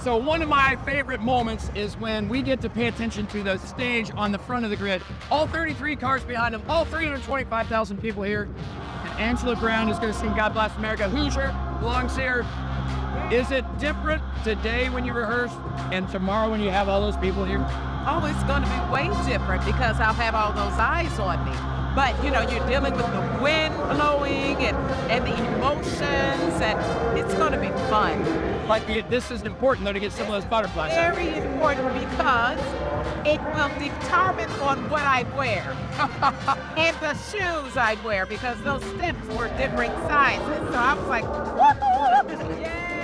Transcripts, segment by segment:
So one of my favorite moments is when we get to pay attention to the stage on the front of the grid. All 33 cars behind them, all 325,000 people here. And Angela Brown is going to sing God Bless America. Hoosier belongs here. Is it different today when you rehearse and tomorrow when you have all those people here? Oh, it's going to be way different because I'll have all those eyes on me. But, you know, you're dealing with the wind blowing and the emotions, and it's going to be fun. Like this is important, though, to get some of those butterflies out. Very important because it will determine on what I wear and the shoes I wear because those steps were different sizes. So I was like,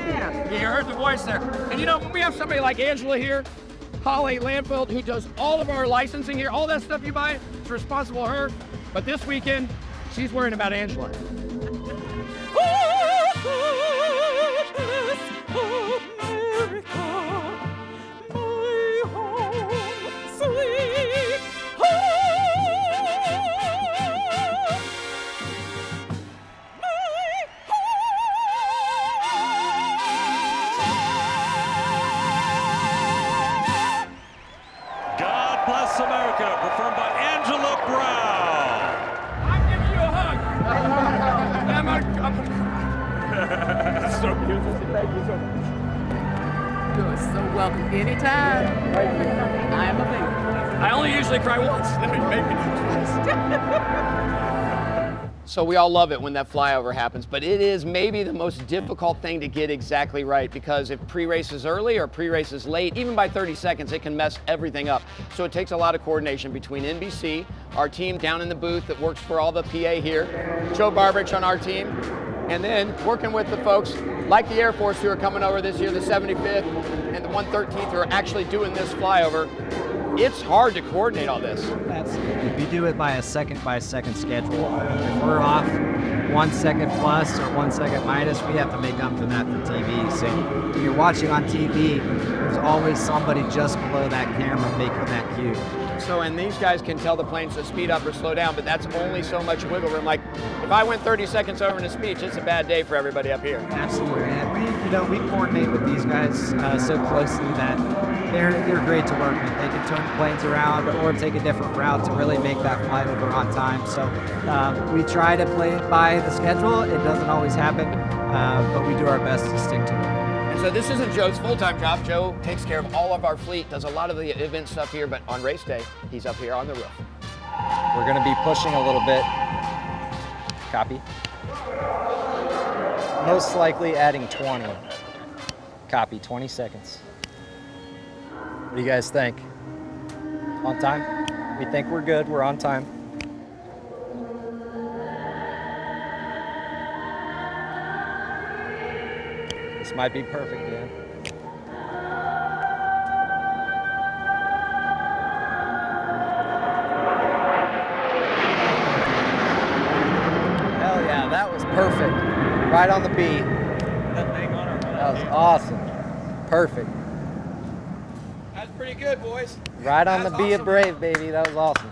yeah. You heard the voice there. And, you know, when we have somebody like Angela here, Holly Landfield, who does all of our licensing here, all that stuff you buy, it's responsible for her. But this weekend, she's worrying about Angela. God Bless America, performed by Angela Brown. I'm giving you a hug. So beautiful. Thank you so much. You're so welcome anytime. I am a baby. I only usually cry once. Then it made me twice. So we all love it when that flyover happens, but it is maybe the most difficult thing to get exactly right because if pre-race is early or pre-race is late, even by 30 seconds, it can mess everything up. So it takes a lot of coordination between NBC, our team down in the booth that works for all the PA here, Joe Barbich on our team, and then working with the folks like the Air Force who are coming over this year, the 75th and the 113th who are actually doing this flyover. It's hard to coordinate all this. Absolutely. We do it by a second schedule. If we're off 1 second plus or 1 second minus, we have to make up for that for TV. So when you're watching on TV, there's always somebody just below that camera making that cue. So, and these guys can tell the planes to speed up or slow down, but that's only so much wiggle room. Like, if I went 30 seconds over in a speech, it's a bad day for everybody up here. Absolutely. And we coordinate with these guys so closely that they're great to work with. They can turn the planes around or take a different route to really make that flyover on time. So we try to play it by the schedule. It doesn't always happen, but we do our best to stick to it. And so this isn't Joe's full-time job. Joe takes care of all of our fleet, does a lot of the event stuff here, but on race day, he's up here on the roof. We're going to be pushing a little bit. Copy. Most likely adding 20. Copy, 20 seconds. What do you guys think? On time? We think we're good. We're on time. This might be perfect, Dan. Hell yeah, that was perfect. Right on the B. That was awesome. Perfect. That's pretty good, boys. Right on the B of Brave, baby. That was awesome.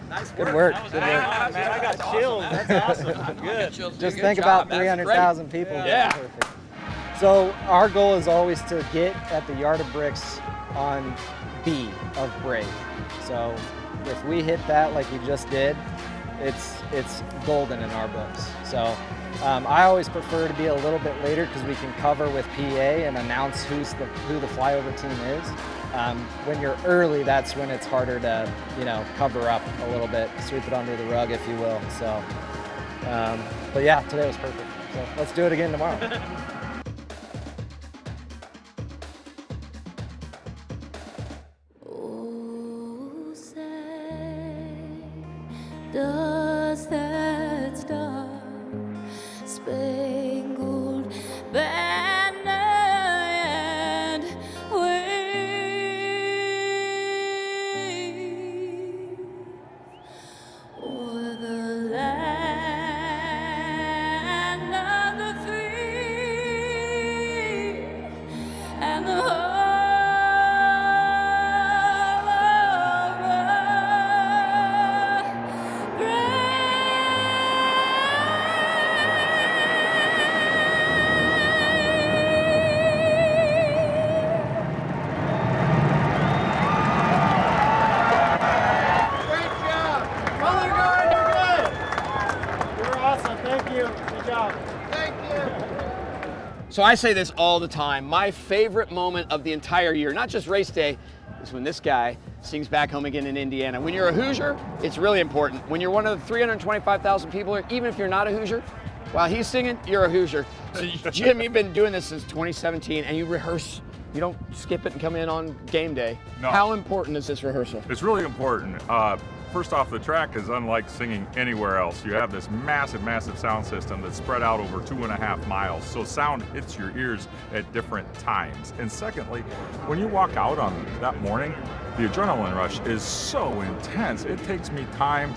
Nice Good work. Good work. Man, I got chills. That's awesome. I'm good. Just think about 300,000 people. Yeah. Perfect. So our goal is always to get at the yard of bricks on B of Brave. So if we hit that like we just did, it's golden in our books. So I always prefer to be a little bit later because we can cover with PA and announce who the flyover team is. When you're early, that's when it's harder to, cover up a little bit, sweep it under the rug, if you will. So, but yeah, today was perfect. So let's do it again tomorrow. Oh, say, does that star-spangled banner and wave o'er the land of the free and the home of our brave? So I say this all the time. My favorite moment of the entire year, not just race day, is when this guy sings Back Home Again in Indiana. When you're a Hoosier, it's really important. When you're one of the 325,000 people here, even if you're not a Hoosier, while he's singing, you're a Hoosier. So Jim, you've been doing this since 2017, and you rehearse. You don't skip it and come in on game day. No. How important is this rehearsal? It's really important. First off, the track is unlike singing anywhere else. You have this massive, massive sound system that's spread out over 2.5 miles. So sound hits your ears at different times. And secondly, when you walk out on that morning, the adrenaline rush is so intense. It takes me time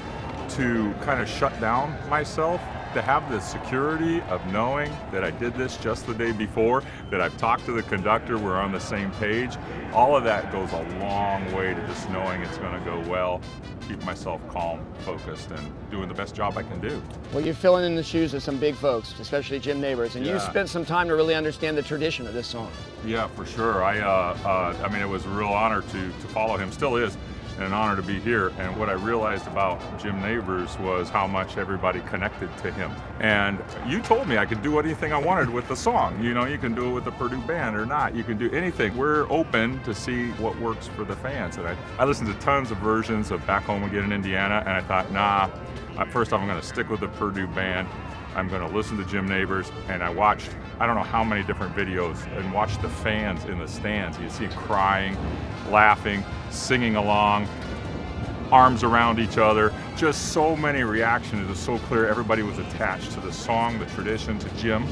to kind of shut down myself, to have the security of knowing that I did this just the day before, that I've talked to the conductor, we're on the same page. All of that goes a long way to just knowing it's going to go well, keep myself calm, focused, and doing the best job I can do. Well, you're filling in the shoes of some big folks, especially Jim Neighbors, and you spent some time to really understand the tradition of this song. Yeah, for sure. I mean, it was a real honor to follow him, still is, and an honor to be here. And what I realized about Jim Neighbors was how much everybody connected to him. And you told me I could do anything I wanted with the song. You know, you can do it with the Purdue band or not. You can do anything. We're open to see what works for the fans. And I listened to tons of versions of Back Home Again in Indiana, and I thought, nah, first off, I'm going to stick with the Purdue band. I'm going to listen to Jim Neighbors, and I watched, I don't know how many different videos, and watched the fans in the stands. You see crying, laughing, singing along, arms around each other, just so many reactions. It was so clear everybody was attached to the song, the tradition, to Jim.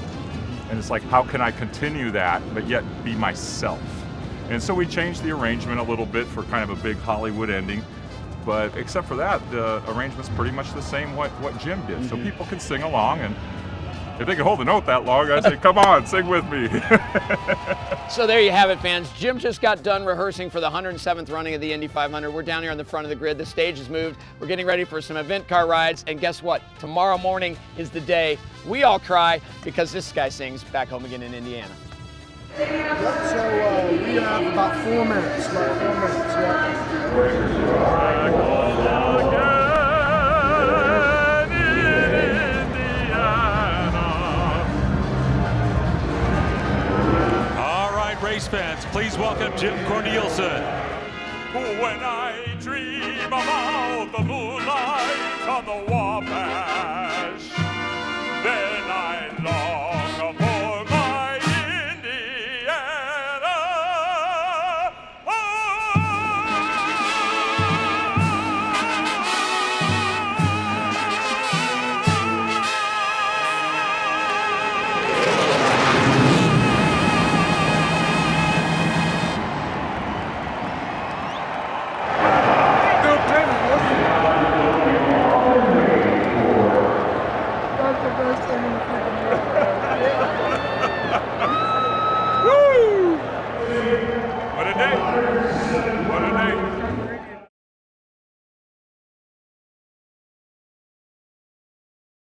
And it's like, how can I continue that, but yet be myself? And so we changed the arrangement a little bit for kind of a big Hollywood ending. But except for that, the arrangement's pretty much the same what Jim did. So people can sing along, and if they can hold the note that long, I say, come on, sing with me. So there you have it, fans. Jim just got done rehearsing for the 107th running of the Indy 500. We're down here on the front of the grid. The stage has moved. We're getting ready for some event car rides. And guess what? Tomorrow morning is the day we all cry because this guy sings Back Home Again in Indiana. So we have about 4 minutes. All right, race fans, please welcome Jim Cornelison. When I dream about the moonlight on the Wabash, then I long for my Indiana. What a day. What a day.